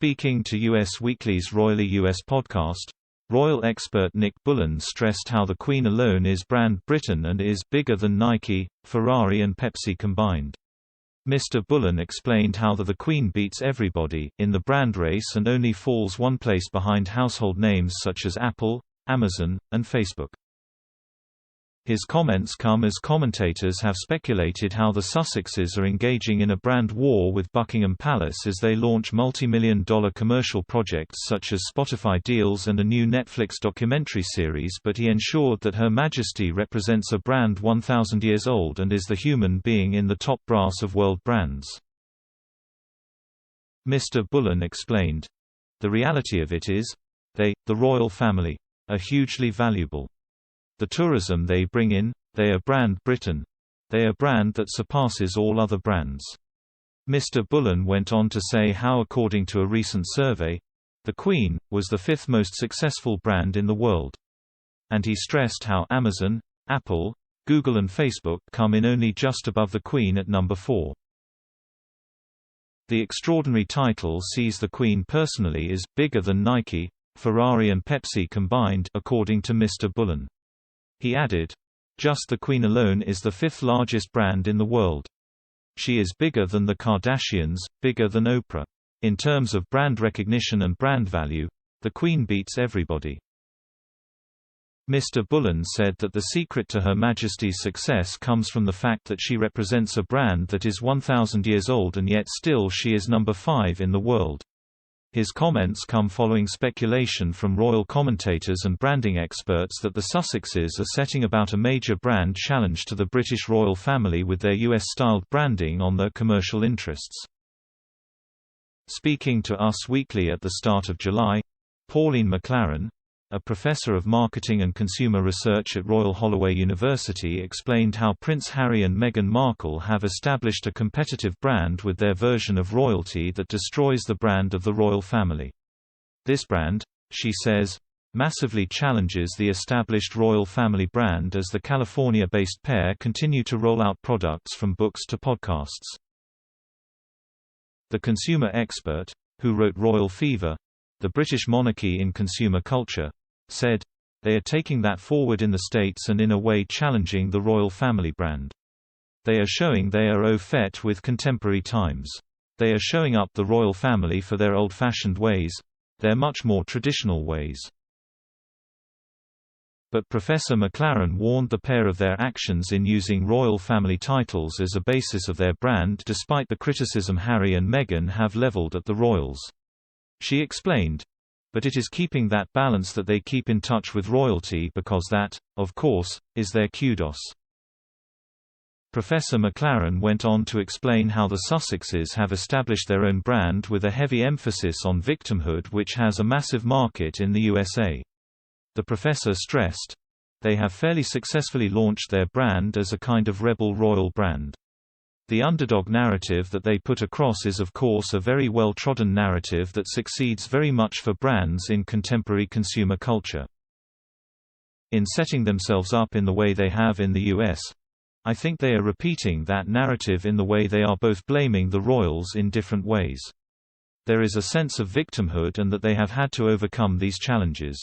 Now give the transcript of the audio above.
Speaking to US Weekly's Royally US podcast, royal expert Nick Bullen stressed how the Queen alone is brand Britain and is bigger than Nike, Ferrari and Pepsi combined. Mr. Bullen explained how the Queen beats everybody in the brand race and only falls one place behind household names such as Apple, Amazon, and Facebook. His comments come as commentators have speculated how the Sussexes are engaging in a brand war with Buckingham Palace as they launch multi-million-dollar commercial projects such as Spotify deals and a new Netflix documentary series, but he ensured that Her Majesty represents a brand 1,000 years old and is the human being in the top brass of world brands. Mr. Bullen explained, "The reality of it is, the royal family, are hugely valuable. The tourism they bring in, they are brand Britain. They are brand that surpasses all other brands." Mr. Bullen went on to say how according to a recent survey, the Queen was the fifth most successful brand in the world. And he stressed how Amazon, Apple, Google and Facebook come in only just above the Queen at number 4. The extraordinary title sees the Queen personally is bigger than Nike, Ferrari and Pepsi combined, according to Mr. Bullen. He added, "Just the Queen alone is the fifth largest brand in the world. She is bigger than the Kardashians, bigger than Oprah. In terms of brand recognition and brand value, the Queen beats everybody." Mr. Bullen said that the secret to Her Majesty's success comes from the fact that she represents a brand that is 1,000 years old and yet still she is number 5 in the world. His comments come following speculation from royal commentators and branding experts that the Sussexes are setting about a major brand challenge to the British royal family with their US-styled branding on their commercial interests. Speaking to Us Weekly at the start of July, Pauline McLaren, a professor of marketing and consumer research at Royal Holloway University, explained how Prince Harry and Meghan Markle have established a competitive brand with their version of royalty that destroys the brand of the royal family. This brand, she says, massively challenges the established royal family brand as the California-based pair continue to roll out products from books to podcasts. The consumer expert, who wrote Royal Fever, The British Monarchy in Consumer Culture, said, "They are taking that forward in the States and in a way challenging the royal family brand. They are showing they are au fait with contemporary times. They are showing up the royal family for their old-fashioned ways, their much more traditional ways." But Professor McLaren warned the pair of their actions in using royal family titles as a basis of their brand despite the criticism Harry and Meghan have leveled at the royals. She explained, "But it is keeping that balance that they keep in touch with royalty because that, of course, is their kudos." Professor McLaren went on to explain how the Sussexes have established their own brand with a heavy emphasis on victimhood which has a massive market in the USA. The professor stressed, "They have fairly successfully launched their brand as a kind of rebel royal brand. The underdog narrative that they put across is of course a very well-trodden narrative that succeeds very much for brands in contemporary consumer culture. In setting themselves up in the way they have in the US, I think they are repeating that narrative in the way they are both blaming the royals in different ways. There is a sense of victimhood and that they have had to overcome these challenges."